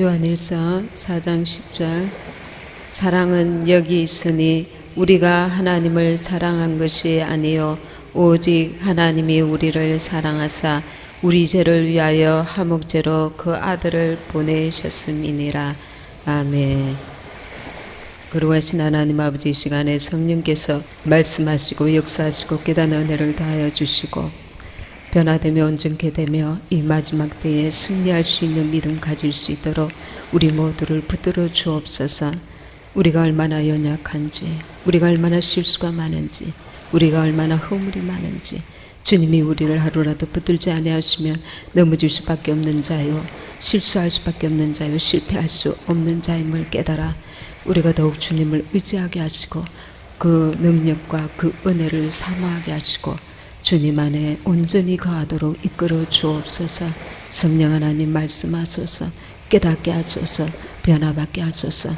요한일서 4장 10절 사랑은 여기 있으니 우리가 하나님을 사랑한 것이 아니요 오직 하나님이 우리를 사랑하사 우리 죄를 위하여 화목제로 그 아들을 보내셨음이니라. 아멘. 거룩하신 하나님 아버지, 이 시간에 성령께서 말씀하시고 역사하시고 깨닫는 은혜를 더하여 주시고 변화되며 온전케 되며 이 마지막 때에 승리할 수 있는 믿음 가질 수 있도록 우리 모두를 붙들어 주옵소서. 우리가 얼마나 연약한지, 우리가 얼마나 실수가 많은지, 우리가 얼마나 허물이 많은지, 주님이 우리를 하루라도 붙들지 아니하시면 넘어질 수밖에 없는 자요, 실수할 수밖에 없는 자요, 실패할 수 없는 자임을 깨달아 우리가 더욱 주님을 의지하게 하시고 그 능력과 그 은혜를 사모하게 하시고 주님 안에 온전히 거하도록 이끌어 주옵소서. 성령 하나님 말씀하소서. 깨닫게 하소서. 변화받게 하소서.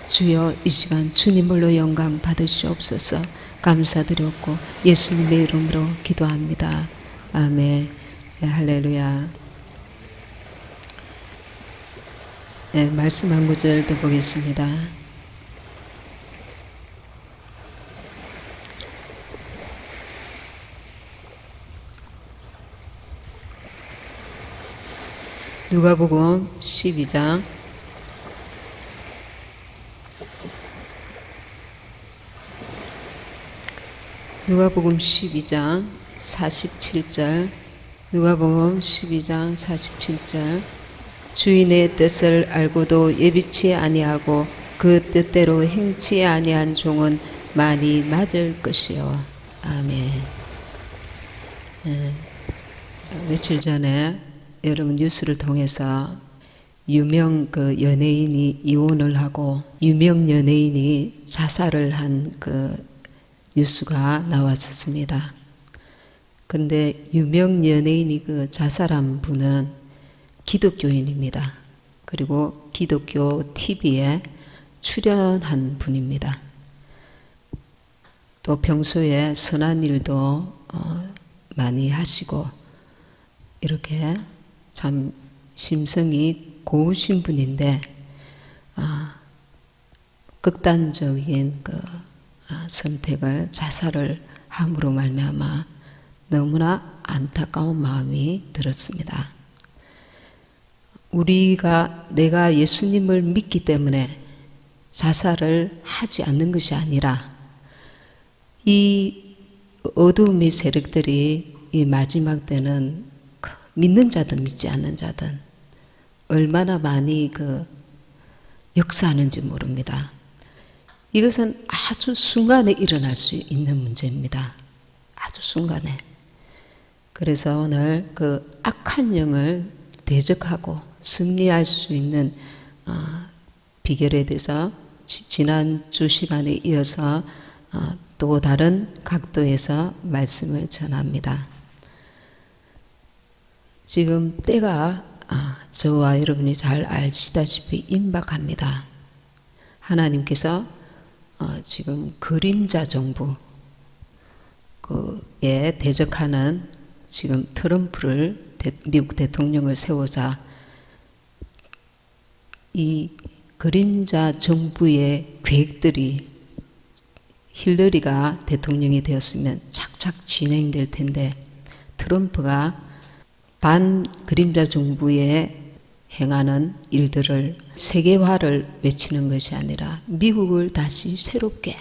주여, 이 시간 주님으로 영광 받으시옵소서. 감사드렸고 예수님의 이름으로 기도합니다. 아멘. 네, 할렐루야. 네, 말씀 한 구절 더 보겠습니다. 누가복음 12장 누가복음 12장 47절 누가복음 12장 47절 주인의 뜻을 알고도 예비치 아니하고 그 뜻대로 행치 아니한 종은 많이 맞을 것이요. 아멘. 며칠 전에 여러분 뉴스를 통해서 유명 그 연예인이 이혼을 하고 유명 연예인이 자살을 한 그 뉴스가 나왔었습니다. 그런데 유명 연예인이 그 자살한 분은 기독교인입니다. 그리고 기독교 TV에 출연한 분입니다. 또 평소에 선한 일도 많이 하시고 이렇게 참 심성이 고우신 분인데 극단적인 그 선택을 자살을 함으로 말미암아 너무나 안타까운 마음이 들었습니다. 내가 예수님을 믿기 때문에 자살을 하지 않는 것이 아니라 이 어두움의 세력들이 이 마지막 때는 믿는 자든 믿지 않는 자든 얼마나 많이 그 역사하는지 모릅니다. 이것은 아주 순간에 일어날 수 있는 문제입니다. 아주 순간에. 그래서 오늘 그 악한 영을 대적하고 승리할 수 있는 비결에 대해서 지난주 시간에 이어서 또 다른 각도에서 말씀을 전합니다. 지금 때가 저와 여러분이 잘 아시다시피 임박합니다. 하나님께서 지금 그림자 정부에 대적하는 지금 트럼프를 미국 대통령을 세우자 이 그림자 정부의 계획들이 힐러리가 대통령이 되었으면 착착 진행될 텐데 트럼프가 반 그림자 정부에 행하는 일들을 세계화를 외치는 것이 아니라 미국을 다시 새롭게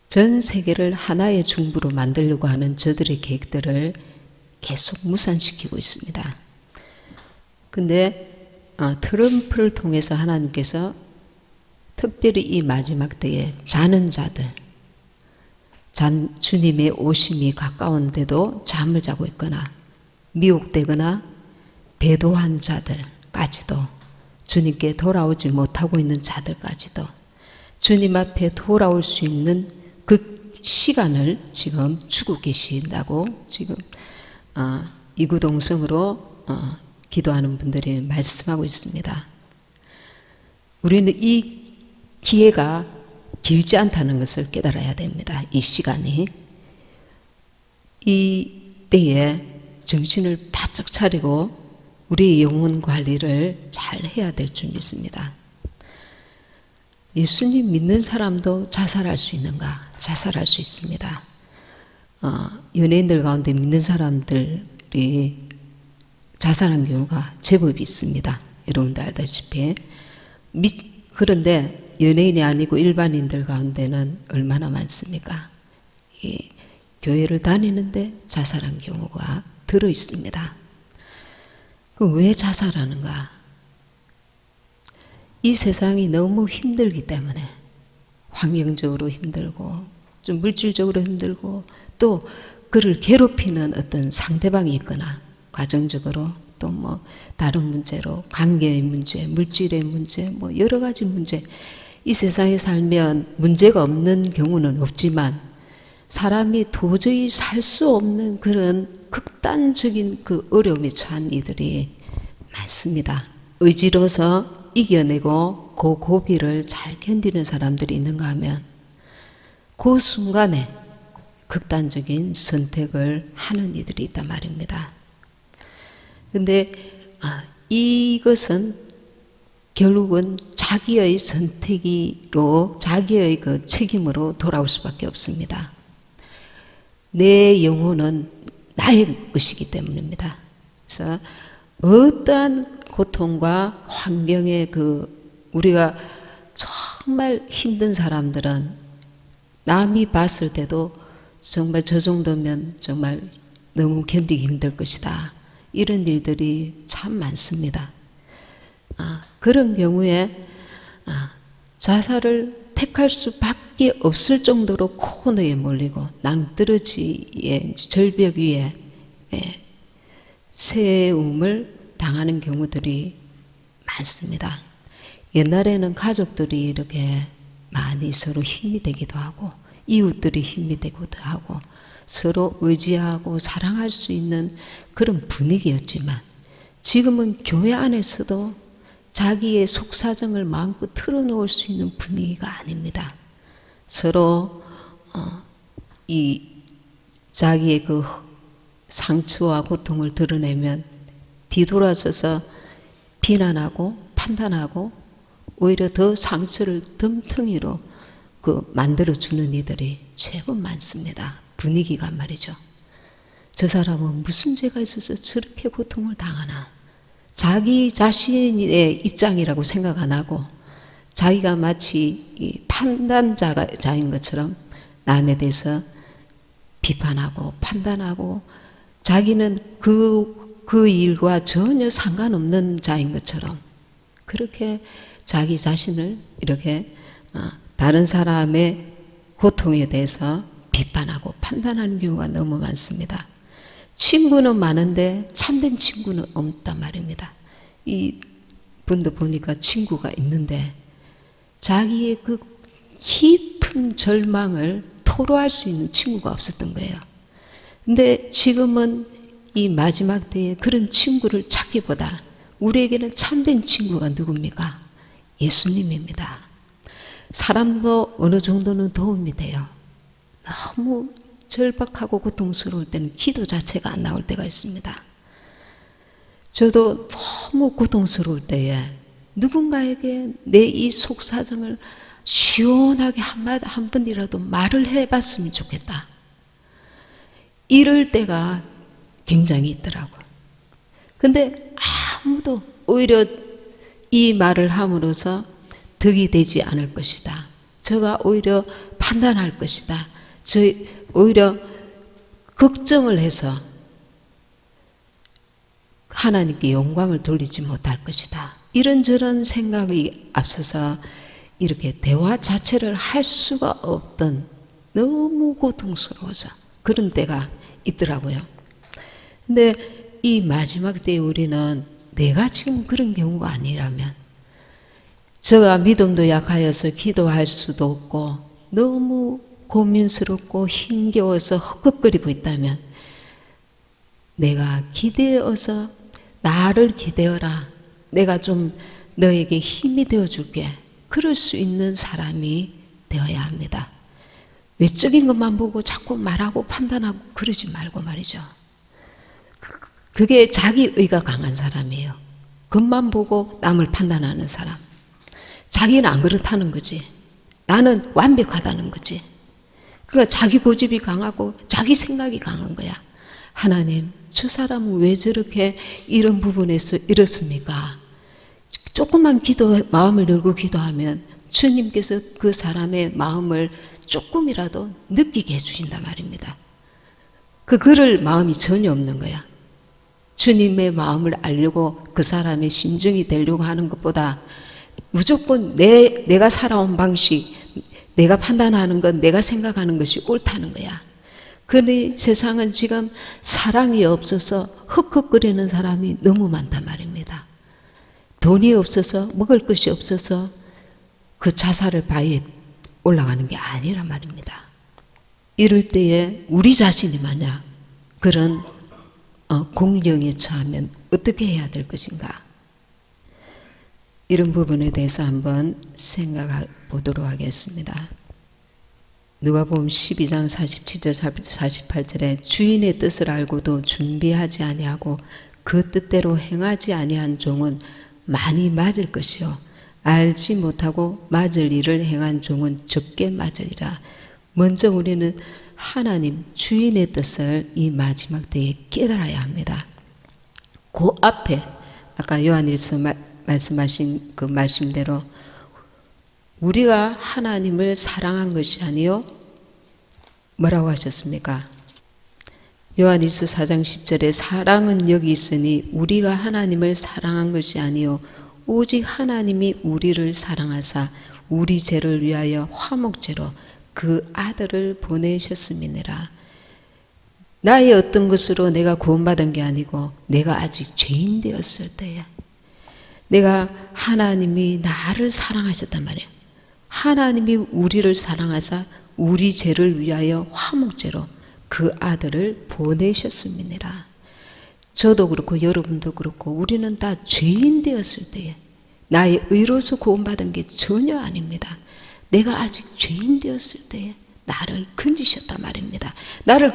전 세계를 하나의 중부로 만들려고 하는 저들의 계획들을 계속 무산시키고 있습니다. 근데 트럼프를 통해서 하나님께서 특별히 이 마지막 때에 자는 자들, 주님의 오심이 가까운데도 잠을 자고 있거나 미혹되거나 배도한 자들까지도 주님께 돌아오지 못하고 있는 자들까지도 주님 앞에 돌아올 수 있는 그 시간을 지금 주고 계신다고 지금 이구동성으로 기도하는 분들이 말씀하고 있습니다. 우리는 이 기회가 길지 않다는 것을 깨달아야 됩니다. 이 시간이. 이 때에 정신을 바짝 차리고 우리의 영혼 관리를 잘 잘 해야 될 줄 믿습니다. 예수님 믿는 사람도 자살할 수 있는가? 자살할 수 있습니다. 연예인들 가운데 믿는 사람들이 자살한 경우가 제법 있습니다. 여러분도 알다시피. 그런데 연예인이 아니고 일반인들 가운데는 얼마나 많습니까? 교회를 다니는데 자살한 경우가 들어 있습니다. 왜 자살하는가? 이 세상이 너무 힘들기 때문에, 환경적으로 힘들고 좀 물질적으로 힘들고 또 그를 괴롭히는 어떤 상대방이 있거나 가정적으로 또 뭐 다른 문제로 관계의 문제, 물질의 문제, 뭐 여러 가지 문제, 이 세상에 살면 문제가 없는 경우는 없지만 사람이 도저히 살 수 없는 그런 극단적인 그 어려움에 처한 이들이 많습니다. 의지로서 이겨내고 그 고비를 잘 견디는 사람들이 있는가 하면 그 순간에 극단적인 선택을 하는 이들이 있단 말입니다. 근데 이것은 결국은 자기의 선택으로, 자기의 그 책임으로 돌아올 수밖에 없습니다. 내 영혼은 나의 것이기 때문입니다. 그래서 어떠한 고통과 환경에 우리가 정말 힘든 사람들은 남이 봤을 때도 정말 저 정도면 정말 너무 견디기 힘들 것이다. 이런 일들이 참 많습니다. 그런 경우에 자살을 택할 수밖에 없을 정도로 코너에 몰리고 낭떠러지의 절벽 위에 세움을 당하는 경우들이 많습니다. 옛날에는 가족들이 이렇게 많이 서로 힘이 되기도 하고 이웃들이 힘이 되기도 하고 서로 의지하고 사랑할 수 있는 그런 분위기였지만 지금은 교회 안에서도 자기의 속사정을 마음껏 털어놓을 수 있는 분위기가 아닙니다. 서로 자기의 그 상처와 고통을 드러내면 뒤돌아서서 비난하고 판단하고 오히려 더 상처를 덤텅이로 만들어주는 이들이 제법 많습니다. 분위기가 말이죠. 저 사람은 무슨 죄가 있어서 저렇게 고통을 당하나. 자기 자신의 입장이라고 생각 안 하고 자기가 마치 판단자인 것처럼 남에 대해서 비판하고 판단하고 자기는 그 일과 전혀 상관없는 자인 것처럼 그렇게 자기 자신을 이렇게 다른 사람의 고통에 대해서 비판하고 판단하는 경우가 너무 많습니다. 친구는 많은데 참된 친구는 없단 말입니다. 이 분도 보니까 친구가 있는데 자기의 그 깊은 절망을 토로할 수 있는 친구가 없었던 거예요. 근데 지금은 이 마지막 때에 그런 친구를 찾기보다 우리에게는 참된 친구가 누굽니까? 예수님입니다. 사람도 어느 정도는 도움이 돼요. 너무 절박하고 고통스러울 때는 기도 자체가 안 나올 때가 있습니다. 저도 너무 고통스러울 때에 누군가에게 내 이 속사정을 시원하게 한 번이라도 말을 해봤으면 좋겠다. 이럴 때가 굉장히 있더라고요. 근데 아무도 오히려 이 말을 함으로써 덕이 되지 않을 것이다. 저가 오히려 판단할 것이다. 저 오히려 걱정을 해서 하나님께 영광을 돌리지 못할 것이다. 이런저런 생각이 앞서서 이렇게 대화 자체를 할 수가 없던 너무 고통스러워서 그런 때가 있더라고요. 근데 이 마지막 때에 우리는 내가 지금 그런 경우가 아니라면 저가 믿음도 약하여서 기도할 수도 없고 너무 고민스럽고 힘겨워서 헛걱거리고 있다면 내가 기대어서 나를 기대어라. 내가 좀 너에게 힘이 되어줄게. 그럴 수 있는 사람이 되어야 합니다. 외적인 것만 보고 자꾸 말하고 판단하고 그러지 말고 말이죠. 그게 자기의가 강한 사람이에요. 겉만 보고 남을 판단하는 사람. 자기는 안 그렇다는 거지. 나는 완벽하다는 거지. 그러니까 자기 고집이 강하고 자기 생각이 강한 거야. 하나님, 저 사람은 왜 저렇게 이런 부분에서 이렇습니까? 조금만 마음을 열고 기도하면 주님께서 그 사람의 마음을 조금이라도 느끼게 해주신단 말입니다. 그럴 마음이 전혀 없는 거야. 주님의 마음을 알려고 그 사람의 심정이 되려고 하는 것보다 무조건 내가 살아온 방식, 내가 판단하는 것, 내가 생각하는 것이 옳다는 거야. 그러니 세상은 지금 사랑이 없어서 흑흑거리는 사람이 너무 많단 말입니다. 돈이 없어서, 먹을 것이 없어서 그 자살을 바위에 올라가는 게 아니란 말입니다. 이럴 때에 우리 자신이 만약 그런 공경에 처하면 어떻게 해야 될 것인가? 이런 부분에 대해서 한번 생각해 보도록 하겠습니다. 누가복음 12장 47절 48절에 주인의 뜻을 알고도 준비하지 아니하고 그 뜻대로 행하지 아니한 종은 많이 맞을 것이요 알지 못하고 맞을 일을 행한 종은 적게 맞으리라. 먼저 우리는 하나님 주인의 뜻을 이 마지막 때에 깨달아야 합니다. 그 앞에 아까 요한일서 말씀하신 그 말씀대로 우리가 하나님을 사랑한 것이 아니요 뭐라고 하셨습니까? 요한일서 4장 10절에 사랑은 여기 있으니 우리가 하나님을 사랑한 것이 아니요 오직 하나님이 우리를 사랑하사 우리 죄를 위하여 화목제로 그 아들을 보내셨음이니라. 나의 어떤 것으로 내가 구원받은 게 아니고 내가 아직 죄인 되었을 때에 내가 하나님이 나를 사랑하셨단 말이에요. 하나님이 우리를 사랑하사 우리 죄를 위하여 화목제로 그 아들을 보내셨음이니라. 저도 그렇고 여러분도 그렇고 우리는 다 죄인 되었을 때에 나의 의로서 구원받은 게 전혀 아닙니다. 내가 아직 죄인 되었을 때에 나를 건지셨단 말입니다. 나를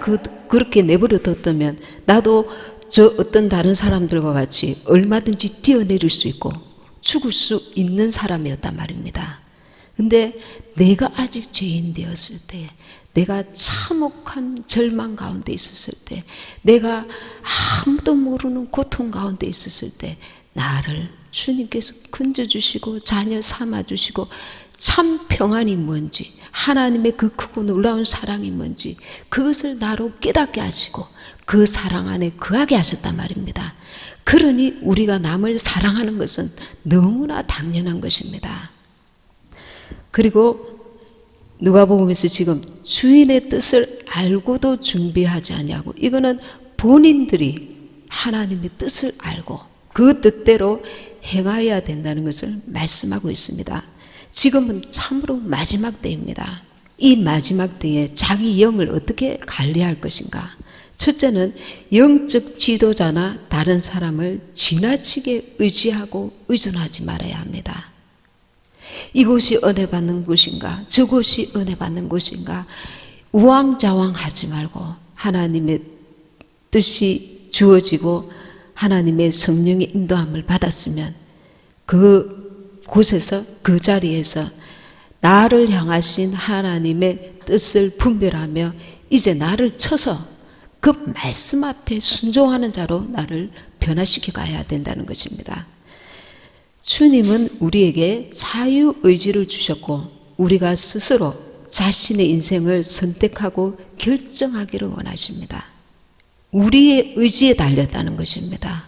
그렇게 내버려 뒀다면 나도 저 어떤 다른 사람들과 같이 얼마든지 뛰어내릴 수 있고 죽을 수 있는 사람이었단 말입니다. 근데 내가 아직 죄인 되었을 때, 내가 참혹한 절망 가운데 있었을 때, 내가 아무도 모르는 고통 가운데 있었을 때 나를 주님께서 건져주시고 자녀 삼아주시고 참 평안이 뭔지, 하나님의 그 크고 놀라운 사랑이 뭔지 그것을 나로 깨닫게 하시고 그 사랑 안에 거하게 하셨단 말입니다. 그러니 우리가 남을 사랑하는 것은 너무나 당연한 것입니다. 그리고 누가복음에서 지금 주인의 뜻을 알고도 준비하지 아니하고, 이거는 본인들이 하나님의 뜻을 알고 그 뜻대로 행하여야 된다는 것을 말씀하고 있습니다. 지금은 참으로 마지막 때입니다. 이 마지막 때에 자기 영을 어떻게 관리할 것인가? 첫째는 영적 지도자나 다른 사람을 지나치게 의지하고 의존하지 말아야 합니다. 이곳이 은혜 받는 곳인가, 저곳이 은혜 받는 곳인가, 우왕좌왕하지 말고 하나님의 뜻이 주어지고 하나님의 성령의 인도함을 받았으면 그 곳에서, 그 자리에서 나를 향하신 하나님의 뜻을 분별하며 이제 나를 쳐서 그 말씀 앞에 순종하는 자로 나를 변화시켜 가야 된다는 것입니다. 주님은 우리에게 자유의지를 주셨고 우리가 스스로 자신의 인생을 선택하고 결정하기를 원하십니다. 우리의 의지에 달렸다는 것입니다.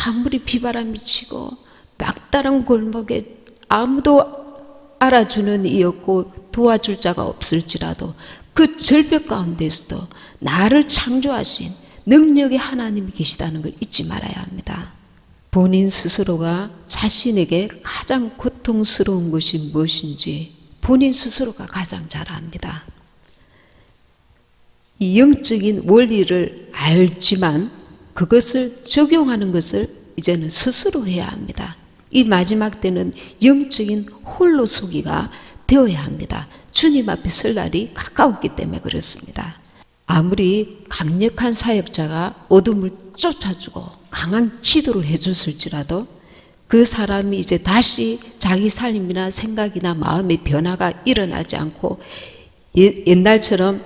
아무리 비바람이 치고 막다른 골목에 아무도 알아주는 이 없고 도와줄 자가 없을지라도 그 절벽 가운데서도 나를 창조하신 능력의 하나님이 계시다는 걸 잊지 말아야 합니다. 본인 스스로가 자신에게 가장 고통스러운 것이 무엇인지 본인 스스로가 가장 잘 압니다. 이 영적인 원리를 알지만 그것을 적용하는 것을 이제는 스스로 해야 합니다. 이 마지막 때는 영적인 홀로서기가 되어야 합니다. 주님 앞에 설 날이 가까웠기 때문에 그렇습니다. 아무리 강력한 사역자가 어둠을 쫓아주고 강한 기도를 해줬을지라도 그 사람이 이제 다시 자기 삶이나 생각이나 마음의 변화가 일어나지 않고 옛날처럼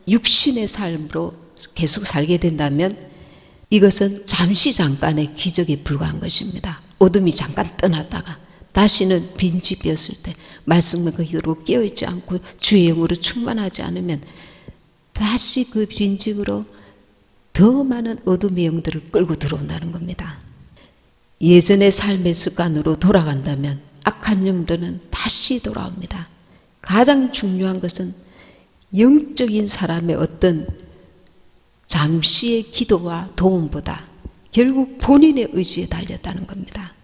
육신의 삶으로 계속 살게 된다면 이것은 잠시 잠깐의 기적에 불과한 것입니다. 어둠이 잠깐 떠났다가 다시는 빈집이었을 때 말씀과 그대로 깨어있지 않고 주의 영으로 충만하지 않으면 다시 그 빈집으로 더 많은 어둠의 영들을 끌고 들어온다는 겁니다. 예전의 삶의 습관으로 돌아간다면 악한 영들은 다시 돌아옵니다. 가장 중요한 것은 영적인 사람의 어떤 잠시의 기도와 도움보다 결국 본인의 의지에 달렸다는 겁니다.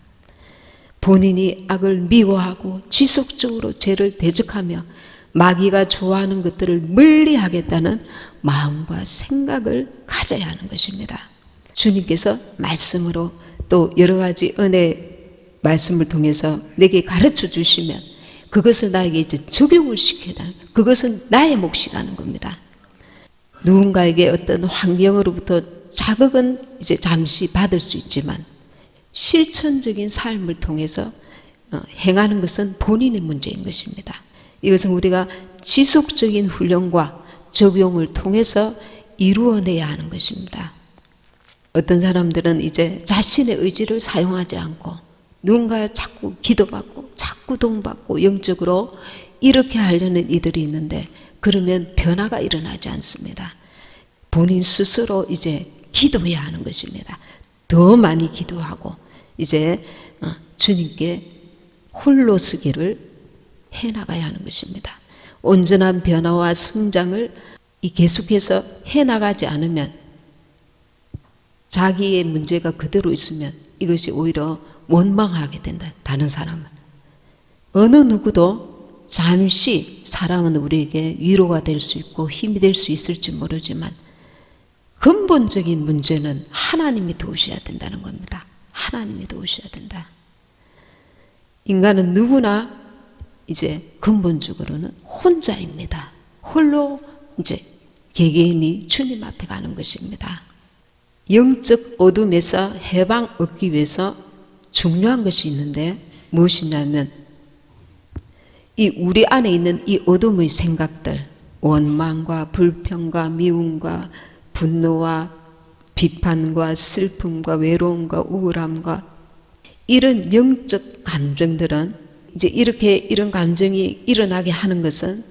본인이 악을 미워하고 지속적으로 죄를 대적하며 마귀가 좋아하는 것들을 멀리하겠다는 마음과 생각을 가져야 하는 것입니다. 주님께서 말씀으로 또 여러 가지 은혜 말씀을 통해서 내게 가르쳐 주시면 그것을 나에게 이제 적용을 시켜야 되는, 그것은 나의 몫이라는 겁니다. 누군가에게 어떤 환경으로부터 자극은 이제 잠시 받을 수 있지만 실천적인 삶을 통해서 행하는 것은 본인의 문제인 것입니다. 이것은 우리가 지속적인 훈련과 적용을 통해서 이루어내야 하는 것입니다. 어떤 사람들은 이제 자신의 의지를 사용하지 않고 누군가 자꾸 기도받고 자꾸 도움받고 영적으로 이렇게 하려는 이들이 있는데 그러면 변화가 일어나지 않습니다. 본인 스스로 이제 기도해야 하는 것입니다. 더 많이 기도하고 이제 주님께 홀로 서기를 해나가야 하는 것입니다. 온전한 변화와 성장을 계속해서 해나가지 않으면 자기의 문제가 그대로 있으면 이것이 오히려 원망하게 된다. 다른 사람을. 어느 누구도 잠시 사람은 우리에게 위로가 될 수 있고 힘이 될 수 있을지 모르지만 근본적인 문제는 하나님이 도우셔야 된다는 겁니다. 하나님이 도우셔야 된다. 인간은 누구나 이제 근본적으로는 혼자입니다. 홀로 이제 개개인이 주님 앞에 가는 것입니다. 영적 어둠에서 해방 얻기 위해서 중요한 것이 있는데 무엇이냐면 이 우리 안에 있는 이 어둠의 생각들, 원망과 불평과 미움과 분노와 비판과 슬픔과 외로움과 우울함과 이런 영적 감정들은 이제 이렇게 이런 감정이 일어나게 하는 것은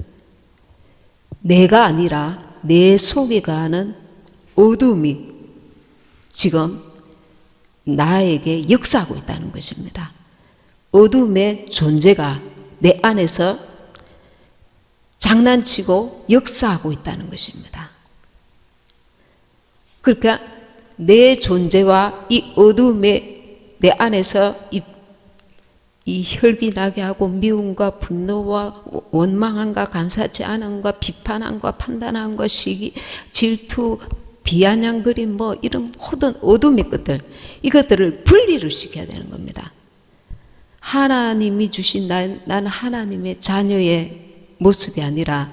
내가 아니라 내 속에 가는 어둠이 지금 나에게 역사하고 있다는 것입니다. 어둠의 존재가 내 안에서 장난치고 역사하고 있다는 것입니다. 그러니까 내 존재와 이 어둠의 내 안에서 이 혈기나게 하고 미움과 분노와 원망함과 감사치 않음과 비판함과 판단함과 시기, 질투, 비아냥거림 뭐 이런 모든 어둠의 것들, 이것들을 분리를 시켜야 되는 겁니다. 하나님이 주신 나는 하나님의 자녀의 모습이 아니라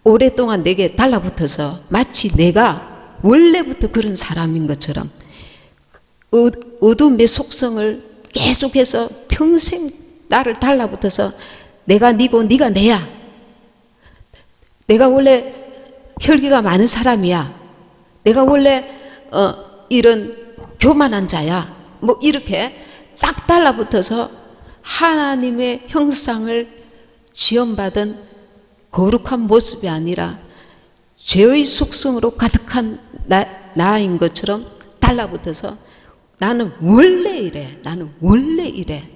오랫동안 내게 달라붙어서 마치 내가 원래부터 그런 사람인 것처럼 어둠의 속성을 계속해서 평생 나를 달라붙어서 내가 니고 니가 내야, 내가 원래 혈기가 많은 사람이야, 내가 원래 이런 교만한 자야, 뭐 이렇게 딱 달라붙어서 하나님의 형상을 지원받은 거룩한 모습이 아니라 죄의 속성으로 가득한 나인 것처럼 달라붙어서 나는 원래 이래, 나는 원래 이래,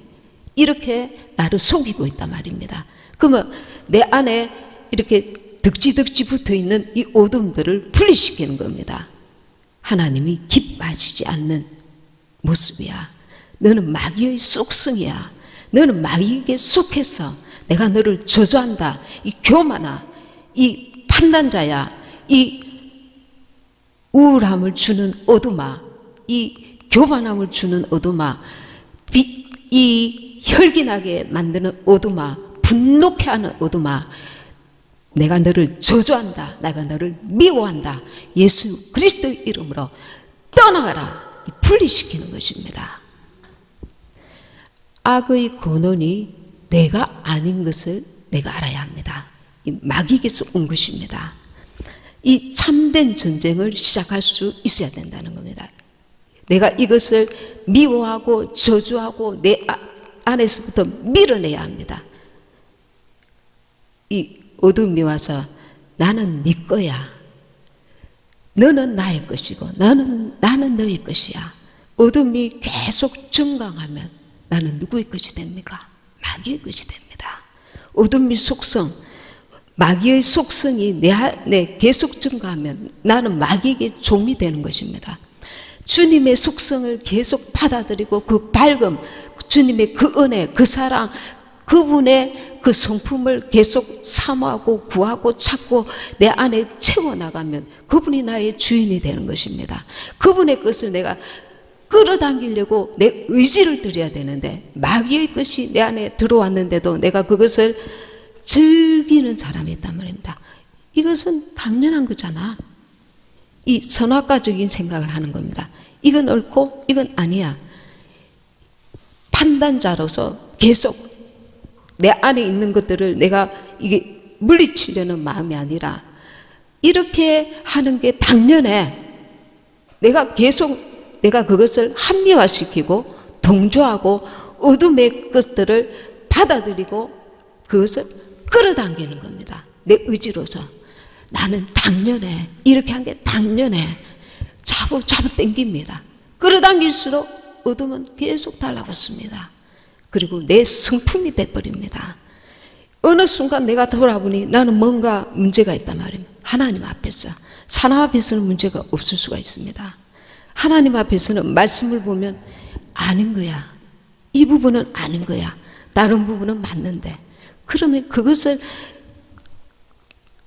이렇게 나를 속이고 있단 말입니다. 그러면 내 안에 이렇게 덕지덕지 붙어있는 이 어둠들을 분리시키는 겁니다. 하나님이 기뻐하시지 않는 모습이야. 너는 마귀의 속성이야. 너는 마귀에게 속해서 내가 너를 저주한다. 이 교만아, 이 판단자야, 이 우울함을 주는 어둠아, 이 교만함을 주는 어둠아, 이 혈기나게 만드는 어둠아, 분노케 하는 어둠아, 내가 너를 저주한다. 내가 너를 미워한다. 예수 그리스도의 이름으로 떠나가라. 분리시키는 것입니다. 악의 근원이 내가 아닌 것을 내가 알아야 합니다. 이 마귀에게서 온 것입니다. 이 참된 전쟁을 시작할 수 있어야 된다는 겁니다. 내가 이것을 미워하고 저주하고 내 안에서부터 밀어내야 합니다. 이 어둠이 와서 나는 네 거야, 너는 나의 것이고 나는 너의 것이야. 어둠이 계속 증강하면 나는 누구의 것이 됩니까? 마귀의 것이 됩니다. 어둠의 속성, 마귀의 속성이 내 안에 계속 증가하면 나는 마귀에게 종이 되는 것입니다. 주님의 속성을 계속 받아들이고 그 밝음, 주님의 그 은혜, 그 사랑, 그분의 그 성품을 계속 사모하고 구하고 찾고 내 안에 채워나가면 그분이 나의 주인이 되는 것입니다. 그분의 것을 내가 끌어당기려고 내 의지를 들여야 되는데 마귀의 것이 내 안에 들어왔는데도 내가 그것을 즐기는 사람이 있단 말입니다. 이것은 당연한 거잖아. 이 선악과적인 생각을 하는 겁니다. 이건 옳고 이건 아니야. 판단자로서 계속 내 안에 있는 것들을 내가 이게 물리치려는 마음이 아니라 이렇게 하는 게 당연해. 내가 계속 내가 그것을 합리화시키고 동조하고 어둠의 것들을 받아들이고 그것을 끌어당기는 겁니다. 내 의지로서 나는 당연해. 이렇게 한 게 당연해. 잡아 당깁니다. 끌어당길수록 어둠은 계속 달라붙습니다. 그리고 내 성품이 돼버립니다. 어느 순간 내가 돌아보니 나는 뭔가 문제가 있단 말입니다. 하나님 앞에서. 사람 앞에서는 문제가 없을 수가 있습니다. 하나님 앞에서는 말씀을 보면 아는 거야. 이 부분은 아는 거야. 다른 부분은 맞는데. 그러면 그것을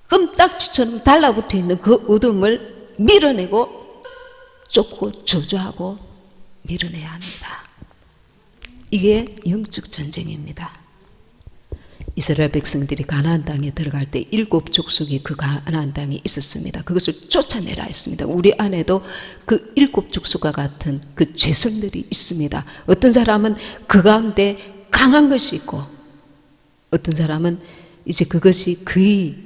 껌딱지처럼 달라붙어 있는 그 어둠을 밀어내고 쫓고 저주하고 밀어내야 합니다. 이게 영적 전쟁입니다. 이스라엘 백성들이 가나안 땅에 들어갈 때 7 족속이 그 가나안 땅에 있었습니다. 그것을 쫓아내라 했습니다. 우리 안에도 그 7 족속과 같은 그 죄성들이 있습니다. 어떤 사람은 그 가운데 강한 것이 있고 어떤 사람은 이제 그것이 거의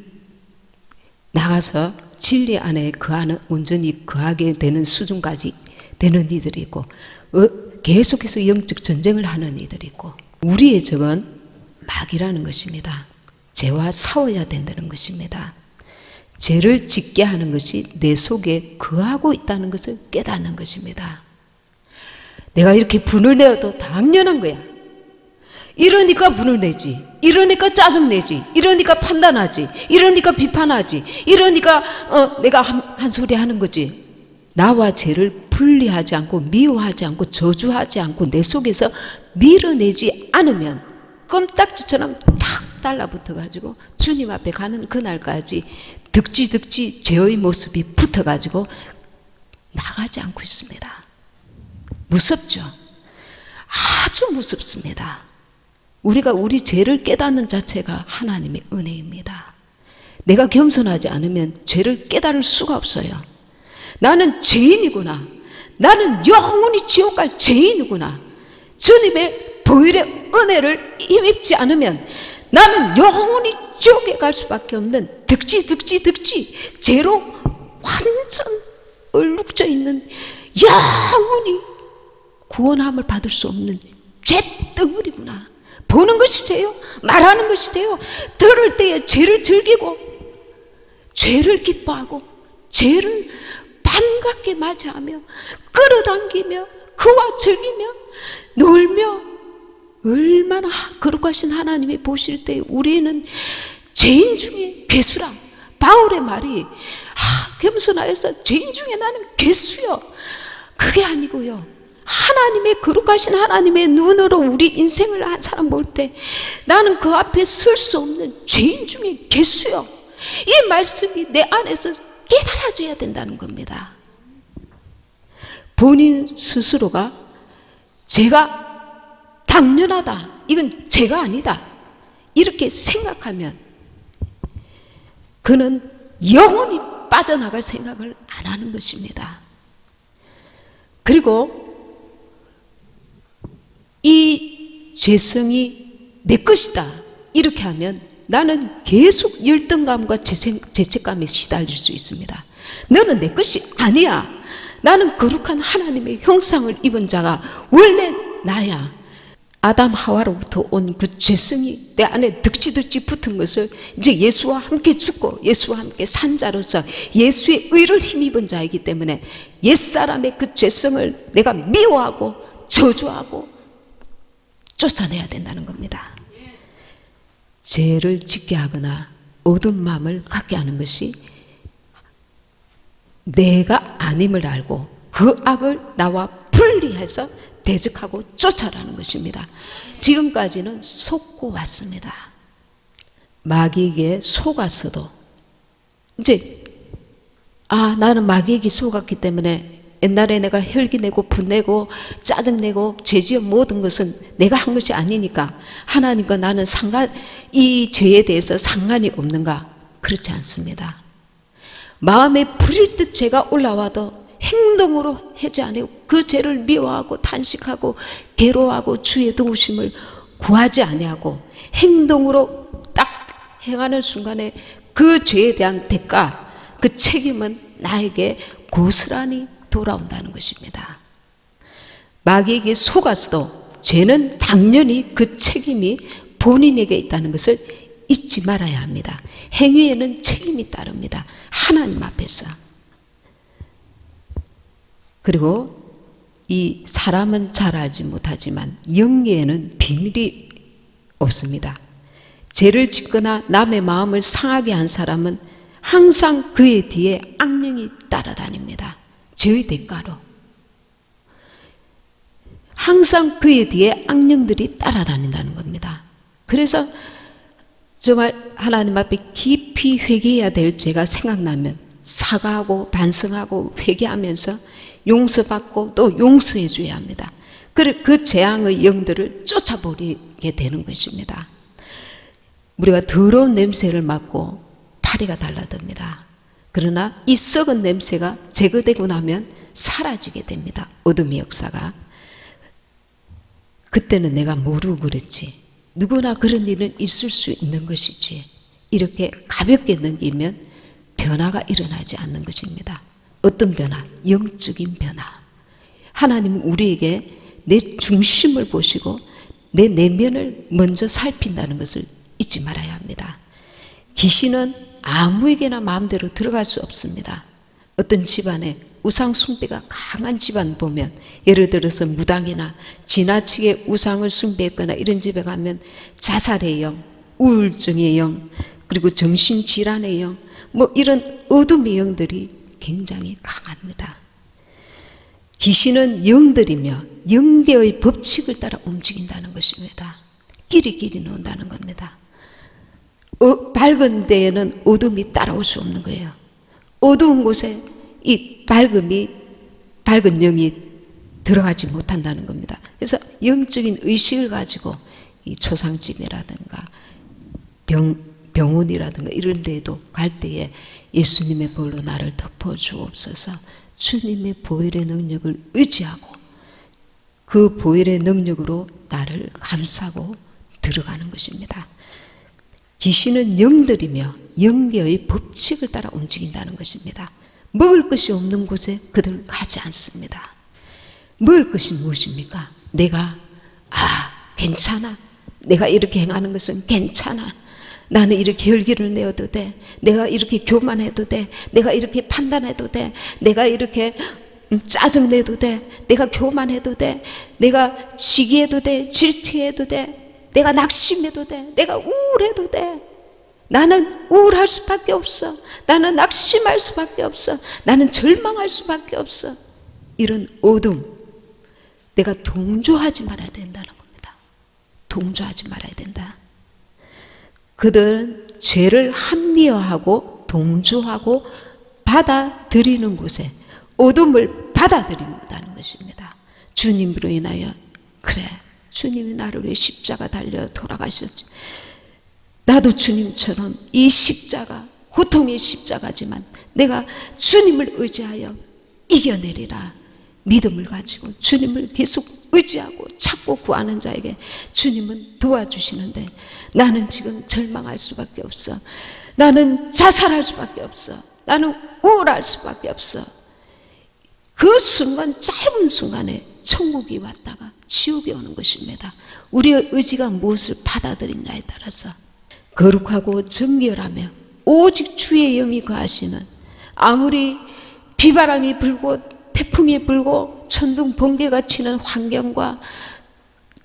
나가서 진리 안에 온전히 거하게 되는 수준까지 되는 이들이 있고 계속해서 영적 전쟁을 하는 이들이 있고 우리의 적은 마귀라는 것입니다. 죄와 싸워야 된다는 것입니다. 죄를 짓게 하는 것이 내 속에 거하고 있다는 것을 깨닫는 것입니다. 내가 이렇게 분을 내어도 당연한 거야. 이러니까 분을 내지, 이러니까 짜증내지, 이러니까 판단하지, 이러니까 비판하지, 이러니까 내가 한 소리 하는 거지. 나와 죄를 분리하지 않고 미워하지 않고 저주하지 않고 내 속에서 밀어내지 않으면 껌딱지처럼 탁 달라붙어가지고 주님 앞에 가는 그날까지 득지 죄의 모습이 붙어가지고 나가지 않고 있습니다. 무섭죠? 아주 무섭습니다. 우리가 우리 죄를 깨닫는 자체가 하나님의 은혜입니다. 내가 겸손하지 않으면 죄를 깨달을 수가 없어요. 나는 죄인이구나. 나는 영원히 지옥 갈 죄인이구나. 주님의 보혈의 은혜를 힘입지 않으면 나는 영원히 지옥에 갈 수밖에 없는 득지 죄로 완전 얼룩져 있는 영원히 구원함을 받을 수 없는 죄덩어리구나. 보는 것이 죄요, 말하는 것이 죄요. 들을 때에 죄를 즐기고 죄를 기뻐하고 죄를 반갑게 맞이하며 끌어당기며 그와 즐기며 놀며 얼마나 거룩하신 하나님이 보실 때 우리는 죄인 중에 괴수라. 바울의 말이 겸손하여서 죄인 중에 나는 괴수요. 그게 아니고요. 하나님의 거룩하신 하나님의 눈으로 우리 인생을 한 사람 볼 때 나는 그 앞에 설 수 없는 죄인 중에 괴수요. 이 말씀이 내 안에서 깨달아져야 된다는 겁니다. 본인 스스로가 제가 당연하다, 이건 죄가 아니다 이렇게 생각하면 그는 영원히 빠져나갈 생각을 안 하는 것입니다. 그리고 이 죄성이 내 것이다 이렇게 하면 나는 계속 열등감과 죄책감에 시달릴 수 있습니다. 너는 내 것이 아니야. 나는 거룩한 하나님의 형상을 입은 자가 원래 나야. 아담 하와로부터 온 그 죄성이 내 안에 득지득지 붙은 것을 이제 예수와 함께 죽고 예수와 함께 산 자로서 예수의 의를 힘입은 자이기 때문에 옛사람의 그 죄성을 내가 미워하고 저주하고 쫓아내야 된다는 겁니다. 죄를 짓게 하거나 어두운 마음을 갖게 하는 것이 내가 아님을 알고 그 악을 나와 분리해서 대적하고 쫓아라는 것입니다. 지금까지는 속고 왔습니다. 마귀에게 속았어도 이제 나는 마귀에게 속았기 때문에 옛날에 내가 혈기내고 분내고 짜증내고 죄지은 모든 것은 내가 한 것이 아니니까 하나님과 나는 이 죄에 대해서 상관이 없는가? 그렇지 않습니다. 마음에 불일 듯 죄가 올라와도 행동으로 해지 아니고 그 죄를 미워하고 탄식하고 괴로워하고 주의 도우심을 구하지 아니하고 행동으로 딱 행하는 순간에 그 죄에 대한 대가, 그 책임은 나에게 고스란히 돌아온다는 것입니다. 마귀에게 속았어도 죄는 당연히 그 책임이 본인에게 있다는 것을 잊지 말아야 합니다. 행위에는 책임이 따릅니다. 하나님 앞에서. 그리고 이 사람은 잘 알지 못하지만 영계에는 비밀이 없습니다. 죄를 짓거나 남의 마음을 상하게 한 사람은 항상 그의 뒤에 악령이 따라다닙니다. 죄의 대가로. 항상 그의 뒤에 악령들이 따라다닌다는 겁니다. 그래서 정말 하나님 앞에 깊이 회개해야 될 죄가 생각나면 사과하고 반성하고 회개하면서 용서받고 또 용서해 줘야 합니다. 그 재앙의 영들을 쫓아버리게 되는 것입니다. 우리가 더러운 냄새를 맡고 파리가 달라듭니다. 그러나 이 썩은 냄새가 제거되고 나면 사라지게 됩니다. 어둠의 역사가. 그때는 내가 모르고 그랬지. 누구나 그런 일은 있을 수 있는 것이지. 이렇게 가볍게 넘기면 변화가 일어나지 않는 것입니다. 어떤 변화? 영적인 변화. 하나님은 우리에게 내 중심을 보시고 내 내면을 먼저 살핀다는 것을 잊지 말아야 합니다. 귀신은 아무에게나 마음대로 들어갈 수 없습니다. 어떤 집안에 우상 숭배가 강한 집안 보면, 예를 들어서 무당이나 지나치게 우상을 숭배했거나 이런 집에 가면 자살의 영, 우울증의 영, 그리고 정신질환의 영, 이런 어둠의 영들이 굉장히 강합니다. 귀신은 영들이며 영계의 법칙을 따라 움직인다는 것입니다. 끼리끼리 논다는 겁니다. 밝은 데에는 어둠이 따라올 수 없는 거예요. 어두운 곳에 이 밝은 영이 들어가지 못한다는 겁니다. 그래서 영적인 의식을 가지고 이 초상집이라든가 병원이라든가 이런 데에도 갈 때에 예수님의 볼로 나를 덮어주옵소서, 주님의 보혈의 능력을 의지하고 그 보혈의 능력으로 나를 감싸고 들어가는 것입니다. 귀신은 영들이며 영계의 법칙을 따라 움직인다는 것입니다. 먹을 것이 없는 곳에 그들은 가지 않습니다. 먹을 것이 무엇입니까? 내가 괜찮아. 내가 이렇게 행하는 것은 괜찮아. 나는 이렇게 혈기를 내어도 돼. 내가 이렇게 교만해도 돼. 내가 이렇게 판단해도 돼. 내가 이렇게 짜증내도 돼. 내가 교만해도 돼. 내가 시기해도 돼. 질투해도 돼. 내가 낙심해도 돼. 내가 우울해도 돼. 나는 우울할 수밖에 없어. 나는 낙심할 수밖에 없어. 나는 절망할 수밖에 없어. 이런 어둠, 내가 동조하지 말아야 된다는 겁니다. 동조하지 말아야 된다. 그들은 죄를 합리화하고 동조하고 받아들이는 곳에 어둠을 받아들인다는 것입니다. 주님으로 인하여, 그래, 주님이 나를 위해 십자가 달려 돌아가셨지. 나도 주님처럼 이 십자가, 고통의 십자가지만 내가 주님을 의지하여 이겨내리라. 믿음을 가지고 주님을 계속 의지하고 찾고 구하는 자에게 주님은 도와주시는데, 나는 지금 절망할 수밖에 없어. 나는 자살할 수밖에 없어. 나는 우울할 수밖에 없어. 그 순간, 짧은 순간에 천국이 왔다가 지옥이 오는 것입니다. 우리의 의지가 무엇을 받아들이냐에 따라서 거룩하고 정결하며 오직 주의 영이 거하시는, 아무리 비바람이 불고 태풍이 불고 천둥 번개가 치는 환경과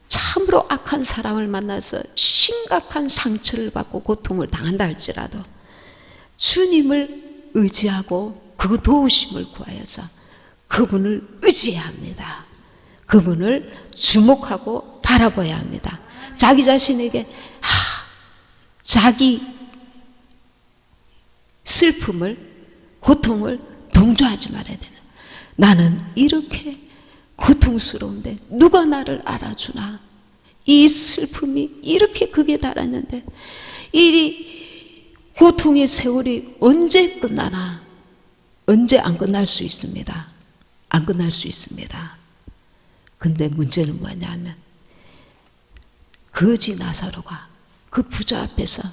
참으로 악한 사람을 만나서 심각한 상처를 받고 고통을 당한다 할지라도 주님을 의지하고 그 도우심을 구하여서 그분을 의지해야 합니다. 그분을 주목하고 바라봐야 합니다. 자기 자신에게 자기 슬픔을, 고통을 동조하지 말아야 되는, 나는 이렇게 고통스러운데 누가 나를 알아주나, 이 슬픔이 이렇게 극에 달했는데 이 고통의 세월이 언제 끝나나. 언제 안 끝날 수 있습니다. 안 끝날 수 있습니다. 근데 문제는 뭐냐면 거지 나사로가 그 부자 앞에서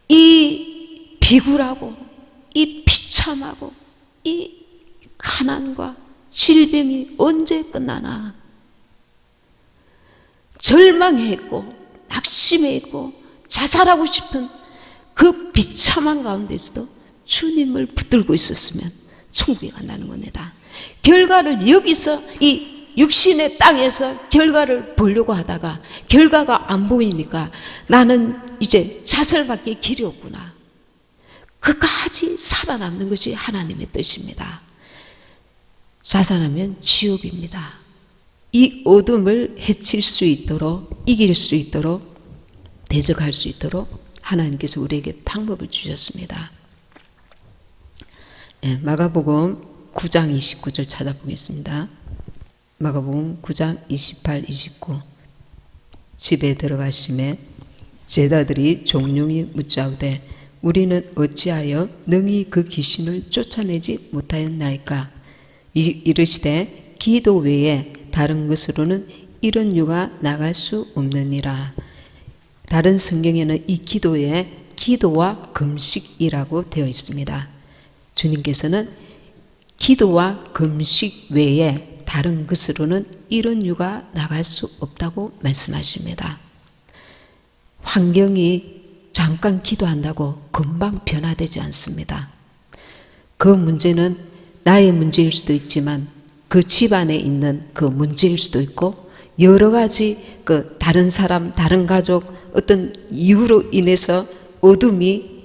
이 비굴하고 이 비참하고 이 가난과 질병이 언제 끝나나 절망했고 낙심했고 자살하고 싶은 그 비참한 가운데서도 주님을 붙들고 있었으면 천국에 간다는 겁니다. 결과를 여기서 이 육신의 땅에서 결과를 보려고 하다가 결과가 안 보이니까 나는 이제 자살밖에 길이 없구나. 그까지 살아남는 것이 하나님의 뜻입니다. 자살하면 지옥입니다. 이 어둠을 해칠 수 있도록, 이길 수 있도록, 대적할 수 있도록 하나님께서 우리에게 방법을 주셨습니다. 마가복음 9장 29절 찾아보겠습니다. 마가복음 9장 28, 29. 집에 들어가심에 제자들이 종용이 묻자오되 우리는 어찌하여 능히 그 귀신을 쫓아내지 못하였나이까? 이르시되 기도 외에 다른 것으로는 이런 유가 나갈 수 없느니라. 다른 성경에는 이 기도에 기도와 금식이라고 되어 있습니다. 주님께서는 기도와 금식 외에 다른 것으로는 이런 유가 나갈 수 없다고 말씀하십니다. 환경이 잠깐 기도한다고 금방 변화되지 않습니다. 그 문제는 나의 문제일 수도 있지만 그 집안에 있는 그 문제일 수도 있고 여러 가지 그 다른 사람, 다른 가족 어떤 이유로 인해서 어둠이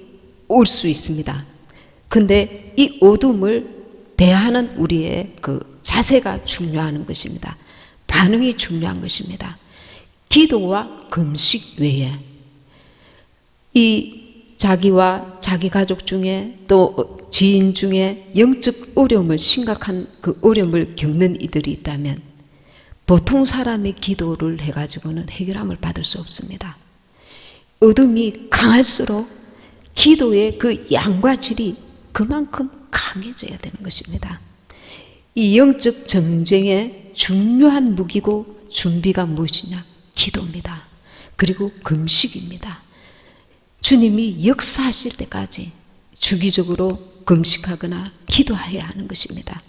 올 수 있습니다. 근데 이 어둠을 대하는 우리의 그 자세가 중요한 것입니다. 반응이 중요한 것입니다. 기도와 금식 외에 이 자기와 자기 가족 중에 또 지인 중에 영적 어려움을, 심각한 그 어려움을 겪는 이들이 있다면 보통 사람의 기도를 해가지고는 해결함을 받을 수 없습니다. 어둠이 강할수록 기도의 그 양과 질이 그만큼 강해져야 되는 것입니다. 이 영적 전쟁의 중요한 무기고 준비가 무엇이냐? 기도입니다. 그리고 금식입니다. 주님이 역사하실 때까지 주기적으로 금식하거나 기도해야 하는 것입니다.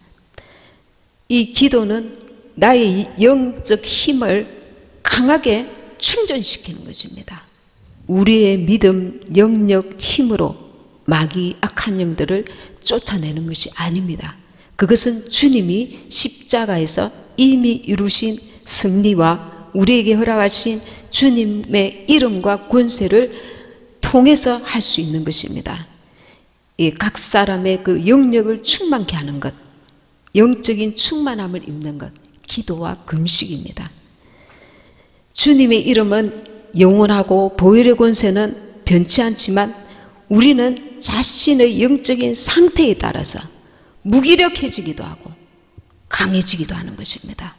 이 기도는 나의 영적 힘을 강하게 충전시키는 것입니다. 우리의 믿음, 영역, 힘으로 마귀 악한 영들을 쫓아내는 것이 아닙니다. 그것은 주님이 십자가에서 이미 이루신 승리와 우리에게 허락하신 주님의 이름과 권세를 통해서 할 수 있는 것입니다. 각 사람의 그 영역을 충만케 하는 것, 영적인 충만함을 입는 것, 기도와 금식입니다. 주님의 이름은 영원하고 보혈의 권세는 변치 않지만 우리는 자신의 영적인 상태에 따라서 무기력해지기도 하고 강해지기도 하는 것입니다.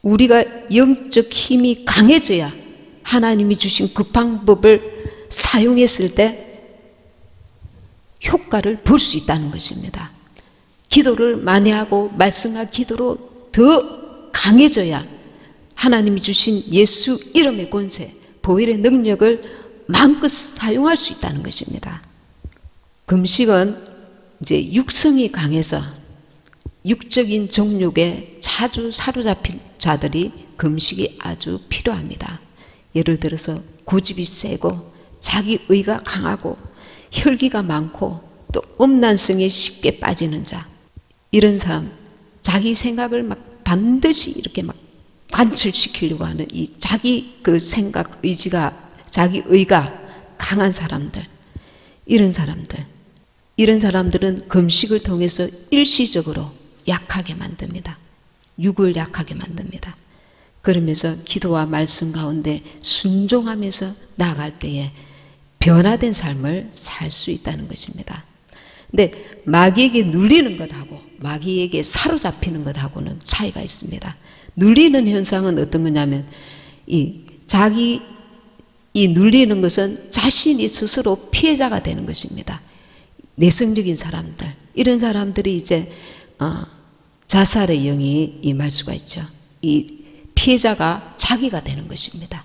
우리가 영적 힘이 강해져야 하나님이 주신 그 방법을 사용했을 때 효과를 볼 수 있다는 것입니다. 기도를 많이 하고 말씀과 기도로 더 강해져야 하나님이 주신 예수 이름의 권세, 보혈의 능력을 마음껏 사용할 수 있다는 것입니다. 금식은 이제 육성이 강해서 육적인 정욕에 자주 사로잡힌 자들이 금식이 아주 필요합니다. 예를 들어서 고집이 세고 자기의가 강하고 혈기가 많고 또 음란성에 쉽게 빠지는 자, 이런 사람, 자기 생각을 막 반드시 이렇게 막 관철시키려고 하는 이 자기 그 생각, 의지가, 자기 의가 강한 사람들, 이런 사람들은 금식을 통해서 일시적으로 약하게 만듭니다. 육을 약하게 만듭니다. 그러면서 기도와 말씀 가운데 순종하면서 나아갈 때에 변화된 삶을 살 수 있다는 것입니다. 근데 마귀에게 눌리는 것하고 마귀에게 사로잡히는 것하고는 차이가 있습니다. 눌리는 현상은 어떤 거냐면 이 눌리는 것은 자신이 스스로 피해자가 되는 것입니다. 내성적인 사람들, 이런 사람들이 이제 자살의 영이 임할 수가 있죠. 이 피해자가 자기가 되는 것입니다.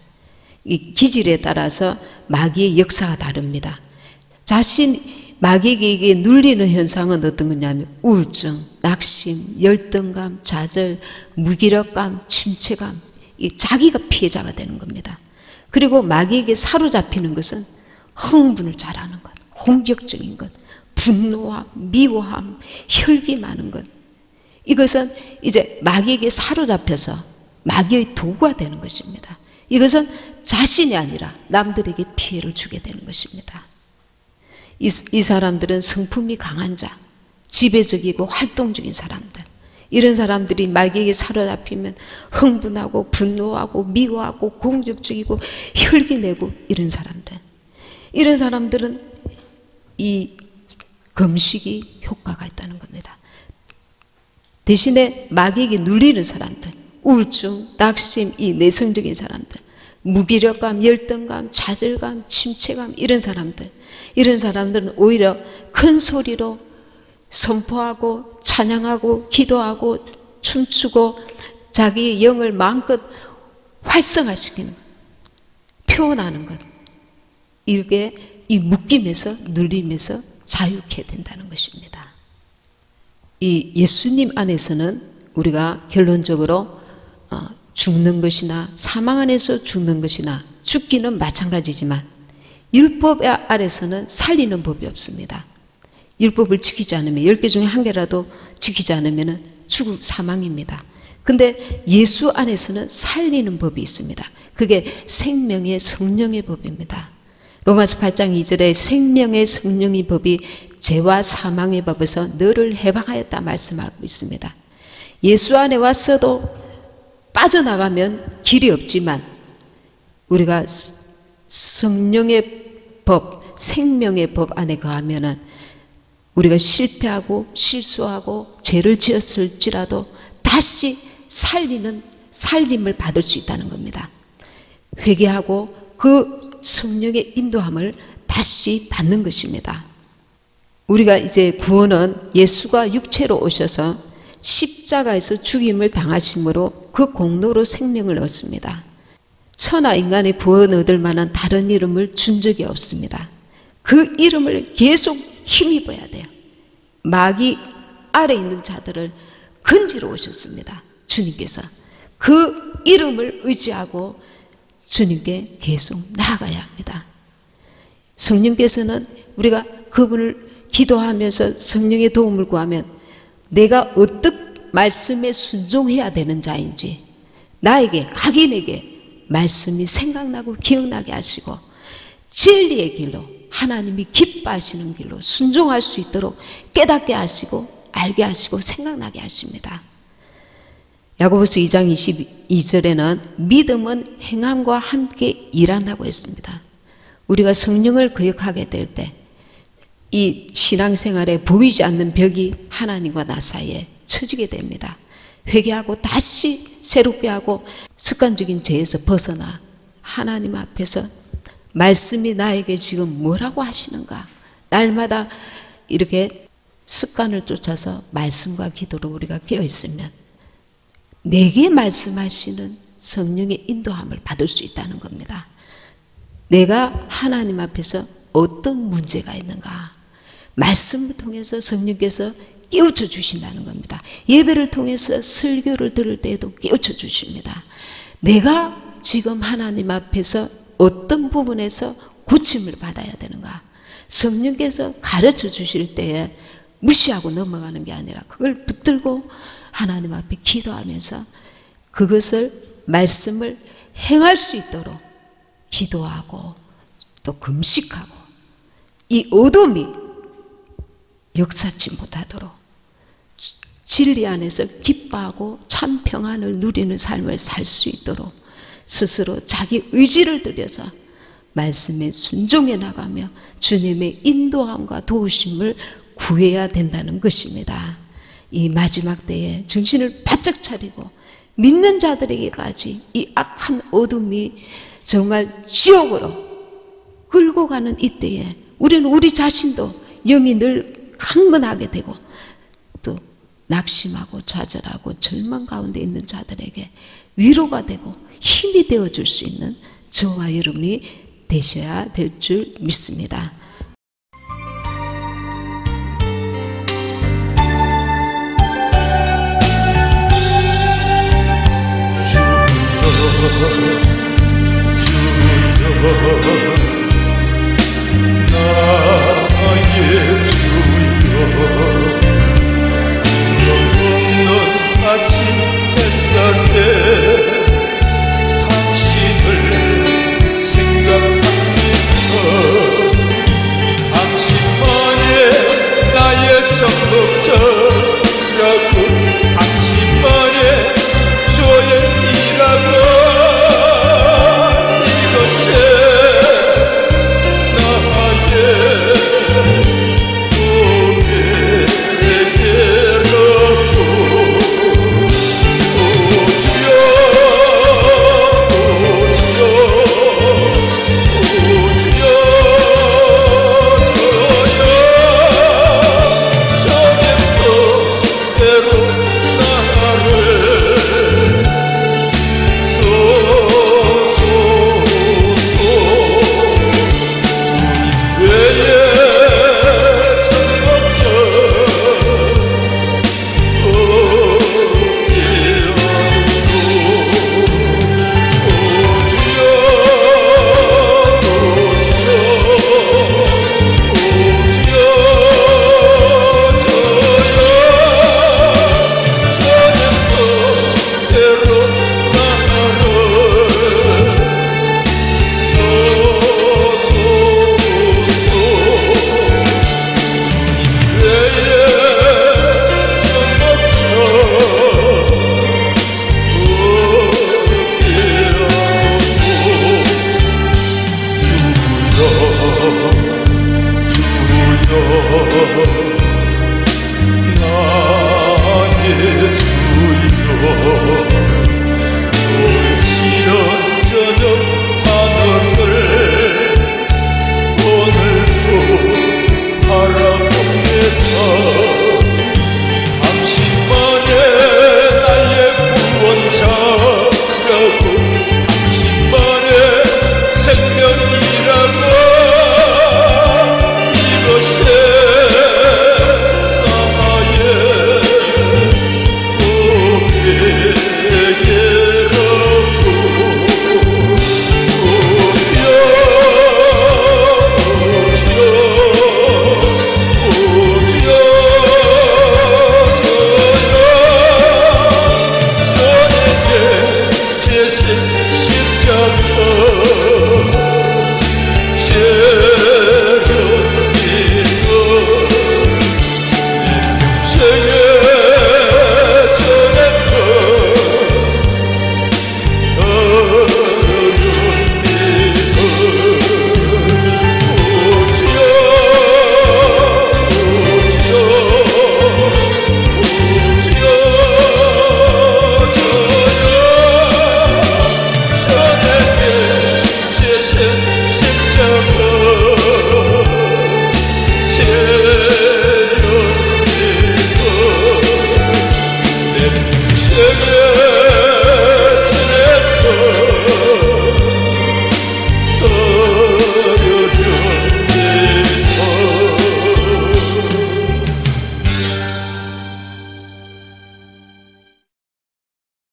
이 기질에 따라서 마귀의 역사가 다릅니다. 마귀에게 눌리는 현상은 어떤 거냐면 우울증, 낙심, 열등감, 좌절, 무기력감, 침체감, 이 자기가 피해자가 되는 겁니다. 그리고 마귀에게 사로잡히는 것은 흥분을 잘하는 것, 공격적인 것, 분노함, 미워함, 혈기 많은 것, 이것은 이제 마귀에게 사로잡혀서 마귀의 도구가 되는 것입니다. 이것은 자신이 아니라 남들에게 피해를 주게 되는 것입니다. 이 사람들은 성품이 강한 자, 지배적이고 활동적인 사람들, 이런 사람들이 마귀에게 사로잡히면 흥분하고 분노하고 미워하고 공격적이고 혈기내고, 이런 사람들은 이 금식이 효과가 있다는 겁니다. 대신에 마귀에게 눌리는 사람들, 우울증, 낙심, 이 내성적인 사람들, 무기력감, 열등감, 좌절감, 침체감, 이런 사람들은 오히려 큰 소리로 선포하고 찬양하고 기도하고 춤추고 자기 영을 마음껏 활성화시키는 것, 표현하는 것, 이렇게 이 묶임에서 눌림에서 자유케 된다는 것입니다. 이 예수님 안에서는 우리가 결론적으로 죽는 것이나 사망 안에서 죽는 것이나 죽기는 마찬가지지만 율법 아래서는 살리는 법이 없습니다. 율법을 지키지 않으면 10개 중에 한 개라도 지키지 않으면 사망입니다. 근데 예수 안에서는 살리는 법이 있습니다. 그게 생명의 성령의 법입니다. 로마서 8장 2절에 생명의 성령의 법이 죄와 사망의 법에서 너를 해방하였다 말씀하고 있습니다. 예수 안에 왔어도 빠져나가면 길이 없지만 우리가 성령의 법, 생명의 법 안에 거하면은 우리가 실패하고 실수하고 죄를 지었을지라도 다시 살림을 받을 수 있다는 겁니다. 회개하고 그 성령의 인도함을 다시 받는 것입니다. 우리가 이제 구원은 예수가 육체로 오셔서 십자가에서 죽임을 당하심으로 그 공로로 생명을 얻습니다. 천하 인간의 구원 얻을 만한 다른 이름을 준 적이 없습니다. 그 이름을 계속 힘입어야 돼요. 마귀 아래 있는 자들을 건지러 오셨습니다. 주님께서 그 이름을 의지하고 주님께 계속 나아가야 합니다. 성령께서는 우리가 그분을 기도하면서 성령의 도움을 구하면 내가 어떤 말씀에 순종해야 되는 자인지 나에게, 각인에게 말씀이 생각나고 기억나게 하시고 진리의 길로, 하나님이 기뻐하시는 길로 순종할 수 있도록 깨닫게 하시고 알게 하시고 생각나게 하십니다. 야고보서 2장 22절에는 믿음은 행함과 함께 일한다고 했습니다. 우리가 성령을 거역하게 될 때 이 신앙생활에 보이지 않는 벽이 하나님과 나 사이에 쳐지게 됩니다. 회개하고 다시 새롭게 하고 습관적인 죄에서 벗어나 하나님 앞에서 말씀이 나에게 지금 뭐라고 하시는가, 날마다 이렇게 습관을 쫓아서 말씀과 기도로 우리가 깨어있으면 내게 말씀하시는 성령의 인도함을 받을 수 있다는 겁니다. 내가 하나님 앞에서 어떤 문제가 있는가, 말씀을 통해서 성령께서 깨우쳐 주신다는 겁니다. 예배를 통해서 설교를 들을 때에도 깨우쳐 주십니다. 내가 지금 하나님 앞에서 어떤 부분에서 고침을 받아야 되는가, 성령께서 가르쳐 주실 때에 무시하고 넘어가는 게 아니라 그걸 붙들고 하나님 앞에 기도하면서 그것을 말씀을 행할 수 있도록 기도하고 또 금식하고 이 어둠이 역사치 못하도록 진리 안에서 기뻐하고 참 평안을 누리는 삶을 살 수 있도록 스스로 자기 의지를 들여서 말씀에 순종해 나가며 주님의 인도함과 도우심을 구해야 된다는 것입니다. 이 마지막 때에 정신을 바짝 차리고 믿는 자들에게까지 이 악한 어둠이 정말 지옥으로 끌고 가는 이때에 우리는 우리 자신도 영이 늘 강건하게 되고 또 낙심하고 좌절하고 절망 가운데 있는 자들에게 위로가 되고 힘이 되어줄 수 있는 저와 여러분이 되셔야 될 줄 믿습니다. 나의 주여 없는 아침 햇살 때